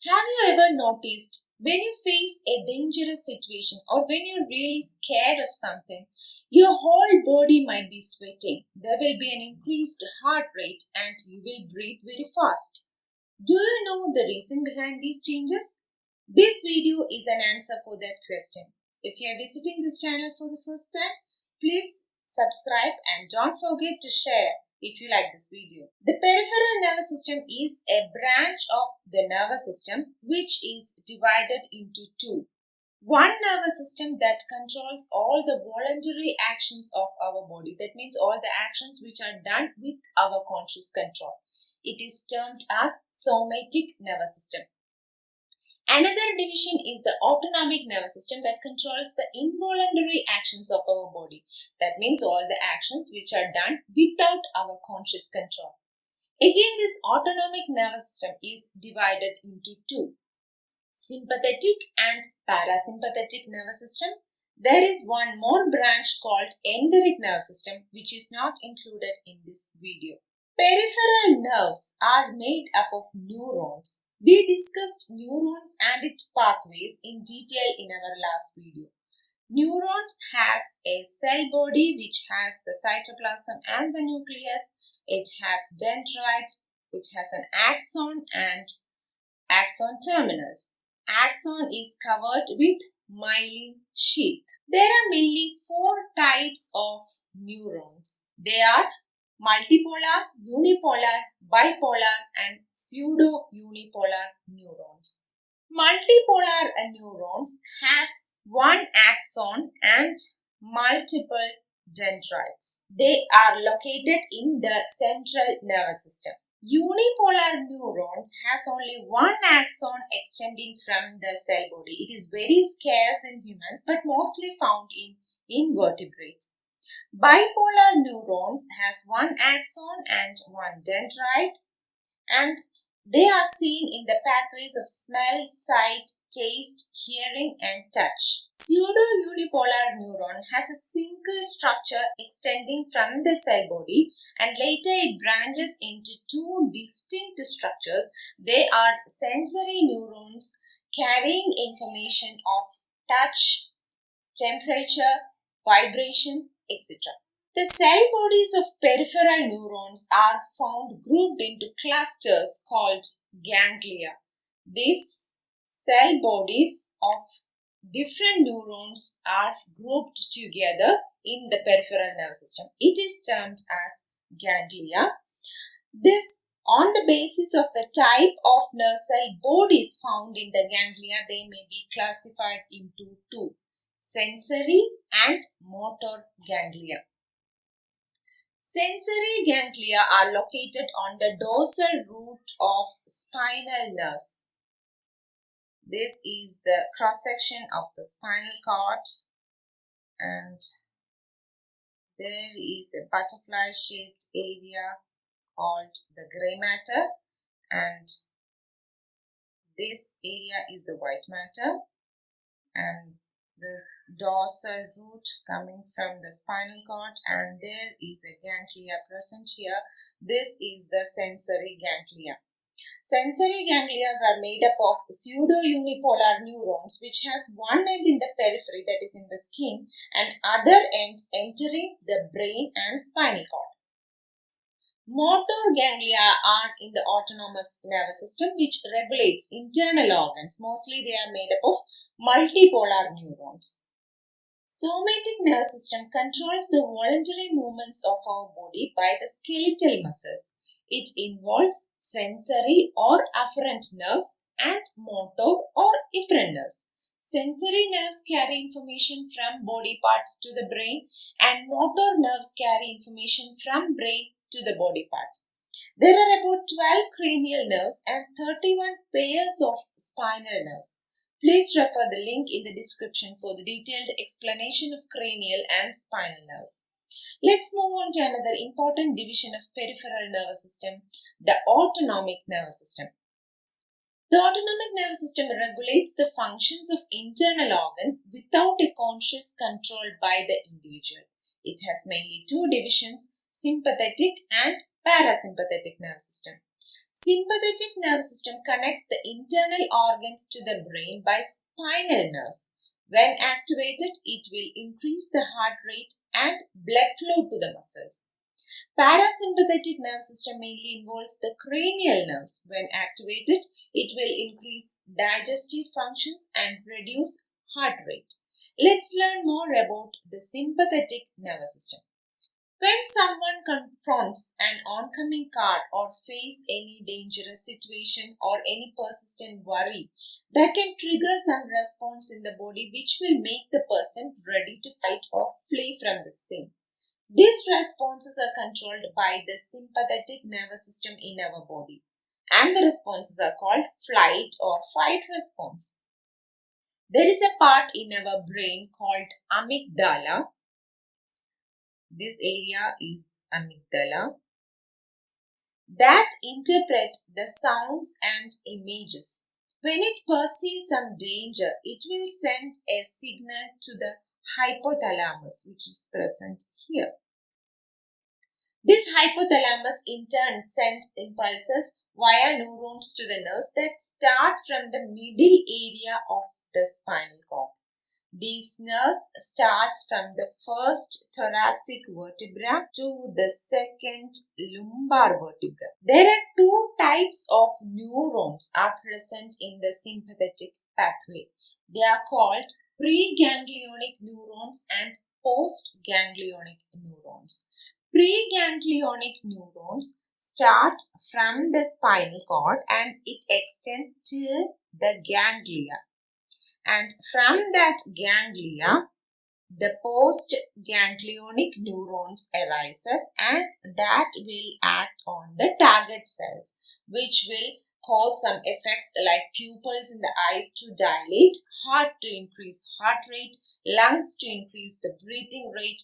Have you ever noticed when you face a dangerous situation or when you're really scared of something, your whole body might be sweating. There will be an increased heart rate and you will breathe very fast. Do you know the reason behind these changes? This video is an answer for that question. If you are visiting this channel for the first time, please subscribe and don't forget to share if you like this video. The peripheral nervous system is a branch of the nervous system which is divided into two. One nervous system that controls all the voluntary actions of our body. That means all the actions which are done with our conscious control. It is termed as somatic nervous system. Another division is the autonomic nervous system that controls the involuntary actions of our body. That means all the actions which are done without our conscious control. Again, this autonomic nervous system is divided into two. Sympathetic and parasympathetic nervous system. There is one more branch called enteric nervous system which is not included in this video. Peripheral nerves are made up of neurons. We discussed neurons and its pathways in detail in our last video. Neurons has a cell body which has the cytoplasm and the nucleus. It has dendrites. It has an axon and axon terminals. Axon is covered with myelin sheath. There are mainly four types of neurons. They are multipolar, unipolar, bipolar and pseudounipolar neurons. Multipolar neurons has one axon and multiple dendrites. They are located in the central nervous system. Unipolar neurons has only one axon extending from the cell body. It is very scarce in humans but mostly found in invertebrates. Bipolar neurons has one axon and one dendrite, and they are seen in the pathways of smell, sight, taste, hearing and touch. Pseudounipolar neuron has a single structure extending from the cell body and later it branches into two distinct structures. They are sensory neurons carrying information of touch, temperature, vibration, etc. The cell bodies of peripheral neurons are found grouped into clusters called ganglia. These cell bodies of different neurons are grouped together in the peripheral nervous system. It is termed as ganglia. This, on the basis of the type of nerve cell bodies found in the ganglia, they may be classified into two: sensory and motor ganglia. Sensory ganglia are located on the dorsal root of spinal nerves. This is the cross-section of the spinal cord, and there is a butterfly-shaped area called the gray matter, and this area is the white matter, and this dorsal root coming from the spinal cord, and there is a ganglia present here. This is the sensory ganglia. Sensory ganglia are made up of pseudounipolar neurons which has one end in the periphery, that is in the skin, and other end entering the brain and spinal cord. Motor ganglia are in the autonomous nervous system which regulates internal organs. Mostly they are made up of multipolar neurons. Somatic nervous system controls the voluntary movements of our body by the skeletal muscles. It involves sensory or afferent nerves and motor or efferent nerves. Sensory nerves carry information from body parts to the brain, and motor nerves carry information from brain to the body parts. There are about 12 cranial nerves and 31 pairs of spinal nerves. Please refer the link in the description for the detailed explanation of cranial and spinal nerves. Let's move on to another important division of peripheral nervous system, the autonomic nervous system. The autonomic nervous system regulates the functions of internal organs without a conscious control by the individual. It has mainly two divisions: sympathetic and parasympathetic nervous system. Sympathetic nervous system connects the internal organs to the brain by spinal nerves. When activated, it will increase the heart rate and blood flow to the muscles. Parasympathetic nervous system mainly involves the cranial nerves. When activated, it will increase digestive functions and reduce heart rate. Let's learn more about the sympathetic nervous system. When someone confronts an oncoming car or face any dangerous situation or any persistent worry, that can trigger some response in the body which will make the person ready to fight or flee from the scene. These responses are controlled by the sympathetic nervous system in our body, and the responses are called flight or fight response. There is a part in our brain called amygdala. This area is amygdala that interpret the sounds and images. When it perceives some danger, it will send a signal to the hypothalamus, which is present here. This hypothalamus in turn sends impulses via neurons to the nerves that start from the middle area of the spinal cord. These nerves start from the first thoracic vertebra to the second lumbar vertebra. There are two types of neurons are present in the sympathetic pathway. They are called preganglionic neurons and postganglionic neurons. Preganglionic neurons start from the spinal cord and it extends till the ganglia. And from that ganglia, the postganglionic neurons arises and that will act on the target cells, which will cause some effects like pupils in the eyes to dilate, heart to increase heart rate, lungs to increase the breathing rate,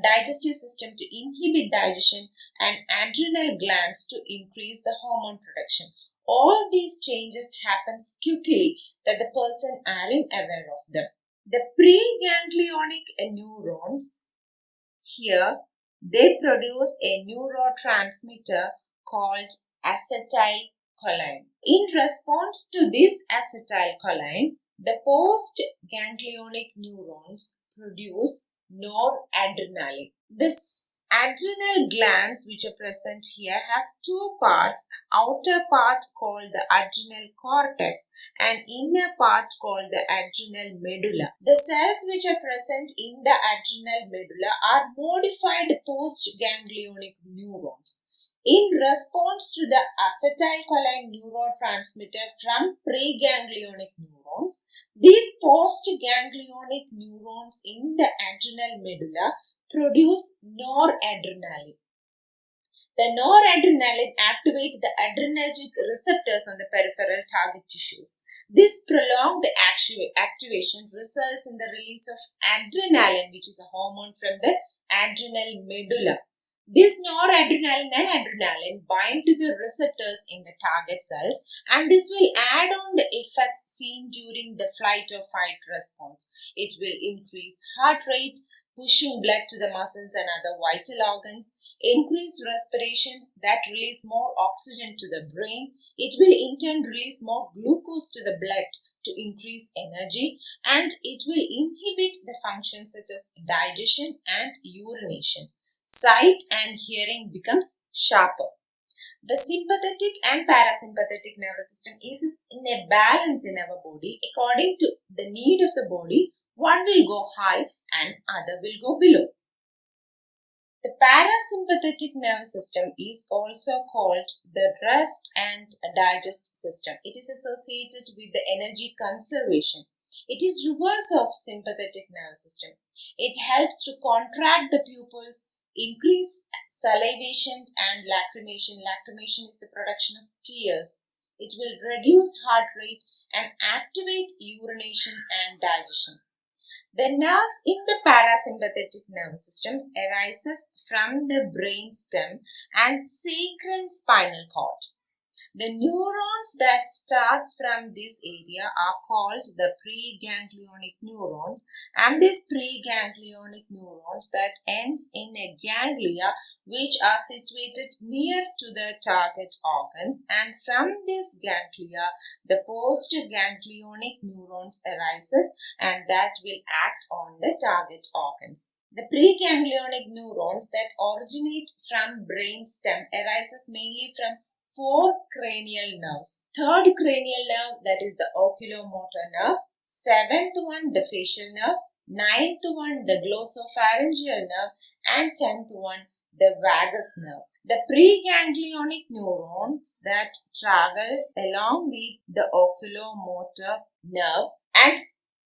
digestive system to inhibit digestion, and adrenal glands to increase the hormone production. All these changes happens quickly that the person aren't aware of them. The preganglionic neurons here, they produce a neurotransmitter called acetylcholine. In response to this acetylcholine, the postganglionic neurons produce noradrenaline. This adrenal glands which are present here has two parts, outer part called the adrenal cortex and inner part called the adrenal medulla. The cells which are present in the adrenal medulla are modified postganglionic neurons. In response to the acetylcholine neurotransmitter from preganglionic neurons, these postganglionic neurons in the adrenal medulla produce noradrenaline. The noradrenaline activates the adrenergic receptors on the peripheral target tissues. This prolonged activation results in the release of adrenaline, which is a hormone from the adrenal medulla. This noradrenaline and adrenaline bind to the receptors in the target cells, and this will add on the effects seen during the flight or fight response. It will increase heart rate, pushing blood to the muscles and other vital organs, increase respiration that release more oxygen to the brain. It will in turn release more glucose to the blood to increase energy, and it will inhibit the functions such as digestion and urination. Sight and hearing becomes sharper. The sympathetic and parasympathetic nervous system is in a balance in our body. According to the need of the body, one will go high and other will go below. The parasympathetic nervous system is also called the rest and digest system. It is associated with the energy conservation. It is reverse of sympathetic nervous system. It helps to contract the pupils, increase salivation and lacrimation. Lacrimation is the production of tears. It will reduce heart rate and activate urination and digestion. The nerves in the parasympathetic nervous system arises from the brainstem and sacral spinal cord. The neurons that starts from this area are called the preganglionic neurons, and these preganglionic neurons that ends in a ganglia which are situated near to the target organs, and from this ganglia the postganglionic neurons arises and that will act on the target organs. The preganglionic neurons that originate from brainstem arises mainly from four cranial nerves. Third cranial nerve, that is the oculomotor nerve. Seventh one, the facial nerve. Ninth one, the glossopharyngeal nerve. And 10th one, the vagus nerve. The preganglionic neurons that travel along with the oculomotor nerve and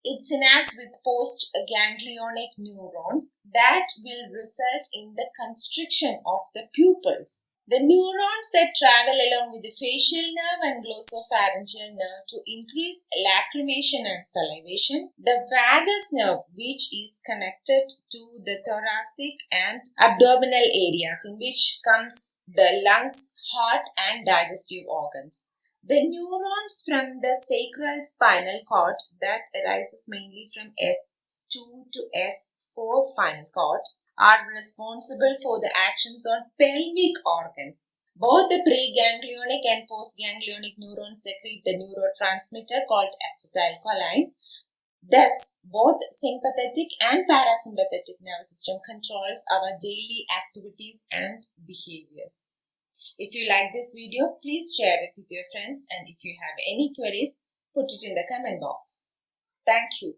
it synapses with postganglionic neurons that will result in the constriction of the pupils. The neurons that travel along with the facial nerve and glossopharyngeal nerve to increase lacrimation and salivation. The vagus nerve, which is connected to the thoracic and abdominal areas, in which comes the lungs, heart and digestive organs. The neurons from the sacral spinal cord that arises mainly from S2 to S4 spinal cord are responsible for the actions on pelvic organs. Both the preganglionic and postganglionic neurons secrete the neurotransmitter called acetylcholine. Thus, both sympathetic and parasympathetic nervous system controls our daily activities and behaviors. If you like this video, please share it with your friends, and if you have any queries, put it in the comment box. Thank you.